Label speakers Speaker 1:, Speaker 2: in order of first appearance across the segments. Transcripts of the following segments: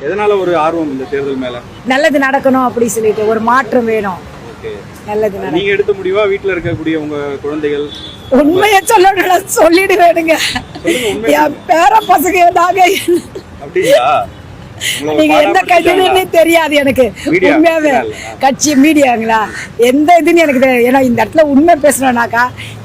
Speaker 1: எதனால ஒரு ஆர்வம் இந்த தேர்தல் மேல?
Speaker 2: நல்லது நடக்கணும் அப்படி சொல்லிட்டு ஒரு மாற்றம் வேணும். நல்லது நடக்கும்.
Speaker 1: நீங்க எடுத்த முடிவா வீட்டுல இருக்கக்கூடிய உங்க குழந்தைகள்?
Speaker 2: உண்மையை சொல்லணும் சொல்லிடுவேனுங்க. என் பேர பசங்க தாங்க.
Speaker 1: அப்படியா?
Speaker 2: நீங்க எந்த கட்சின்னு தெரியாது எனக்கு. உண்மையாவே கட்சி மீடியாங்களா எந்த இதுன்னு எனக்கு தெரியாது. ஏன்னா இந்த இடத்துல உண்மை பேசணும்னாக்கா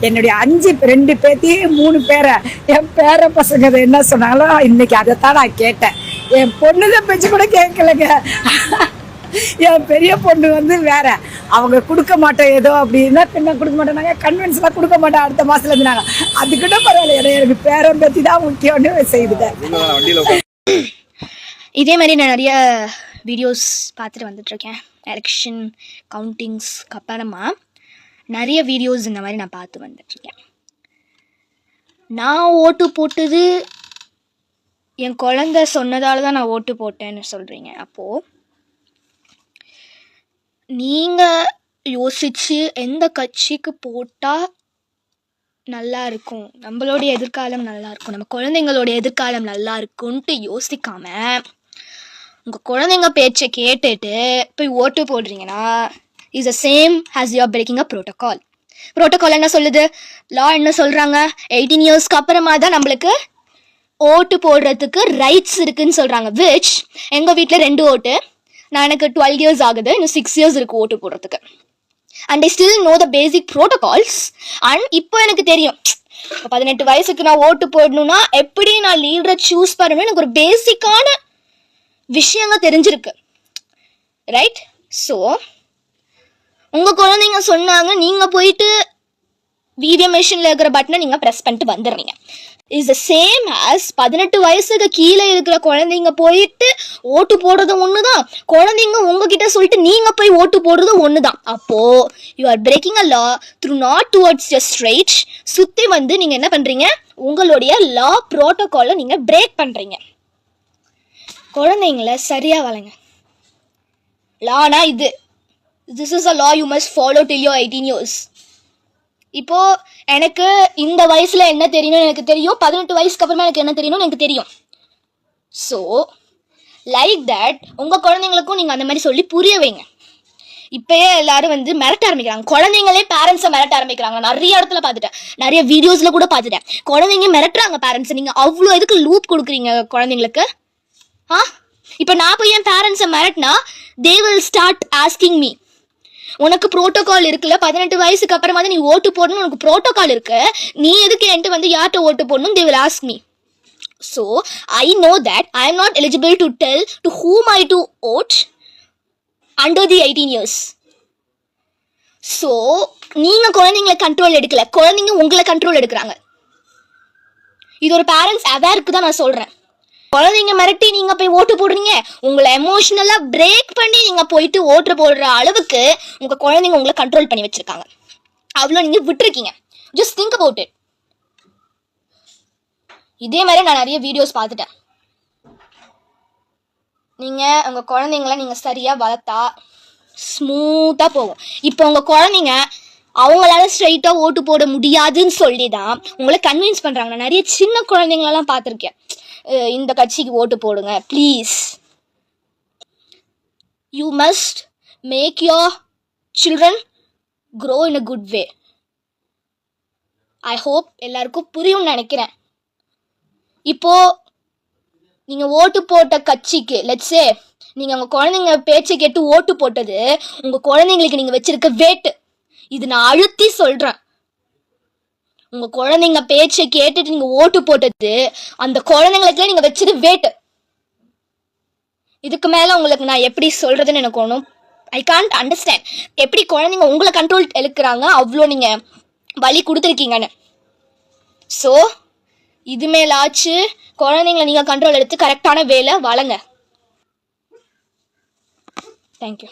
Speaker 2: என்னுடைய 2 பேத்தி 3 பேரை என் பேர பசங்க என்ன சொன்னாலும் இன்னைக்கு அதைத்தான் நான் கேட்டேன். என் பொண்ணுத பேச்சு கூட கேட்கலங்க. என் பெரிய பொண்ணு வந்து வேற, அவங்க கொடுக்க மாட்டேன் ஏதோ அப்படின்னா பின்ன கொடுக்க மாட்டேனாங்க, கன்வென்ஸ்லாம் கொடுக்க மாட்டேன் அடுத்த மாசத்துல இருந்தாங்க. அதுக்கிட்ட பரவாயில்ல, எனக்கு பேரம் பத்தி தான் முக்கியம்னு செய்துட்டேன்.
Speaker 3: இதே மாதிரி நான் நிறைய வீடியோஸ் பார்த்துட்டு வந்துட்டுருக்கேன். எலெக்ஷன் கவுண்டிங்ஸ்க்கு அப்புறமா நிறைய வீடியோஸ் இந்த மாதிரி நான் பார்த்து வந்துட்டுருக்கேன். நான் ஓட்டு போட்டது என் குழந்தை சொன்னதால தான் நான் ஓட்டு போட்டேன்னு சொல்கிறீங்க. அப்போது நீங்கள் யோசித்து எந்த கட்சிக்கு போட்டால் நல்லா இருக்கும், நம்மளோடைய எதிர்காலம் நல்லா இருக்கும், நம்ம குழந்தைங்களோட எதிர்காலம் நல்லா இருக்கும்ன்ட்டு யோசிக்காமல் உங்கள் குழந்தைங்க பேச்சை கேட்டுட்டு போய் ஓட்டு போடுறீங்கன்னா is the same has you are breaking a protocol. Protocol என்ன சொல்லுது? லா என்ன சொல்கிறாங்க? 18 இயர்ஸ்க்கு அப்புறமா தான் நம்மளுக்கு ஓட்டு போடுறதுக்கு ரைட்ஸ் இருக்குதுன்னு சொல்கிறாங்க. விச் எங்கள் வீட்டில் 2 ஓட்டு, நான் எனக்கு 12 இயர்ஸ் ஆகுது, இன்னும் 6 இயர்ஸ் இருக்குது ஓட்டு போடுறதுக்கு. And I still no the basic protocols. And இப்போ எனக்கு தெரியும் 18 வயசுக்கு நான் ஓட்டு போடணும்னா எப்படி நான் லீடரை சூஸ் பண்ணணும், எனக்கு ஒரு பேசிக்கான விஷயங்கள் தெரிஞ்சிருக்கு. ரைட்? ஸோ உங்கள் குழந்தைங்க சொன்னாங்க, நீங்கள் போயிட்டு வீடியோ மிஷினில் இருக்கிற பட்டனை நீங்கள் ப்ரெஸ் பண்ணிட்டு வந்துடுறீங்க. இஸ் த சேம் ஆஸ் 18 வயசுக்கு கீழே இருக்கிற குழந்தைங்க போயிட்டு ஓட்டு போடுறது ஒன்று தான், குழந்தைங்க உங்ககிட்ட சொல்லிட்டு நீங்கள் போய் ஓட்டு போடுறது ஒன்று தான். அப்போது you are breaking a law through not towards your straight. சுற்றி வந்து நீங்கள் என்ன பண்ணுறீங்க? உங்களுடைய லா ப்ரோட்டோகாலை நீங்கள் பிரேக் பண்ணுறீங்க. குழந்தைங்கள சரியாக வளங்க. லானா this is a law you must follow till your 18 years. இப்போது எனக்கு இந்த வயசில் என்ன தெரியணும்னு எனக்கு தெரியும், 18 வயசுக்கு அப்புறமா எனக்கு என்ன தெரியணும்னு எனக்கு தெரியும். ஸோ லைக் தட் உங்கள் குழந்தைங்களுக்கும் நீங்கள் அந்த மாதிரி சொல்லி புரிய வைங்க. இப்போயே எல்லாரும் வந்து மிரட்ட ஆரம்பிக்கிறாங்க, குழந்தைங்களே பேரண்ட்ஸை மிரட்ட ஆரம்பிக்கிறாங்க. நிறைய இடத்துல பார்த்துட்டேன், நிறைய வீடியோஸில் கூட பார்த்துட்டேன். குழந்தைங்க மிரட்டுறாங்க பேரண்ட்ஸை. நீங்கள் அவ்வளோ எதுக்கு லூப் கொடுக்குறீங்க குழந்தைங்களுக்கு? இப்போ நான் போய் என் பேரண்ட்ஸை மிரட்டினா they will start asking me, உனக்கு ப்ரோட்டோகால் இருக்குல்ல, 18 வயசுக்கு அப்புறமா தான் நீ ஓட்டு போடணும், உனக்கு ப்ரோட்டோகால் இருக்கு, நீ எதுக்கு என்கிட்ட வந்து யார்கிட்ட ஓட்டு போடணும்? They will ask me. So I know that I am not eligible to tell to whom I to vote under the 18 years. So நீங்கள் குழந்தைங்களை கண்ட்ரோல் எடுக்கல, குழந்தைங்க உங்களை கண்ட்ரோல் எடுக்கிறாங்க. இது ஒரு பேரண்ட்ஸ் அவேருக்கு தான் நான் சொல்கிறேன். குழந்தைங்க மிரட்டி நீங்கள் போய் ஓட்டு போடுறீங்க, உங்களை எமோஷ்னலாக பிரேக் பண்ணி நீங்கள் போயிட்டு ஓட்டு போடுற அளவுக்கு உங்கள் குழந்தைங்க உங்களை கண்ட்ரோல் பண்ணி வச்சுருக்காங்க. அவ்வளோ நீங்கள் விட்டுருக்கீங்க. Just think about it. இதே மாதிரி நான் நிறைய வீடியோஸ் பார்த்துட்டேன். நீங்கள் உங்கள் குழந்தைங்கள நீங்கள் சரியாக வளர்த்தா ஸ்மூத்தாக போகும். இப்போ உங்கள் குழந்தைங்க அவங்களால ஸ்ட்ரைட்டாக ஓட்டு போட முடியாதுன்னு சொல்லி தான் உங்களை கன்வின்ஸ் பண்ணுறாங்க. நான் நிறைய சின்ன குழந்தைங்களெல்லாம் பார்த்துருக்கேன், இந்த கட்சிக்கு ஓட்டு போடுங்க please. You must make your children grow in a good way. I hope எல்லாருக்கும் புரியும்னு நினைக்கிறேன். இப்போது நீங்கள் ஓட்டு போட்ட கட்சிக்கு லெட்ஸே நீங்கள் உங்கள் குழந்தைங்க பேச்சை கேட்டு ஓட்டு போட்டது உங்கள் குழந்தைங்களுக்கு நீங்கள் வச்சிருக்க வேட்டு. இது நான் அழுத்தி சொல்கிறேன். உங்கள் குழந்தைங்க பேச்சை கேட்டுட்டு நீங்கள் ஓட்டு போட்டது அந்த குழந்தைங்களுக்குலாம் நீங்கள் வச்சது வேட்டு. இதுக்கு மேலே உங்களுக்கு நான் எப்படி சொல்கிறதுன்னு எனக்கு ஒன்றும் ஐ கான்ட் அண்டர்ஸ்டாண்ட். எப்படி குழந்தைங்க உங்களை கண்ட்ரோல் எடுக்கிறாங்க, அவ்வளோ நீங்கள் வலி கொடுத்துருக்கீங்கன்னு. ஸோ இது மேலாச்சு குழந்தைங்களை நீங்கள் கண்ட்ரோல் எடுத்து கரெக்டான வேலை வளங்க. தேங்க்யூ.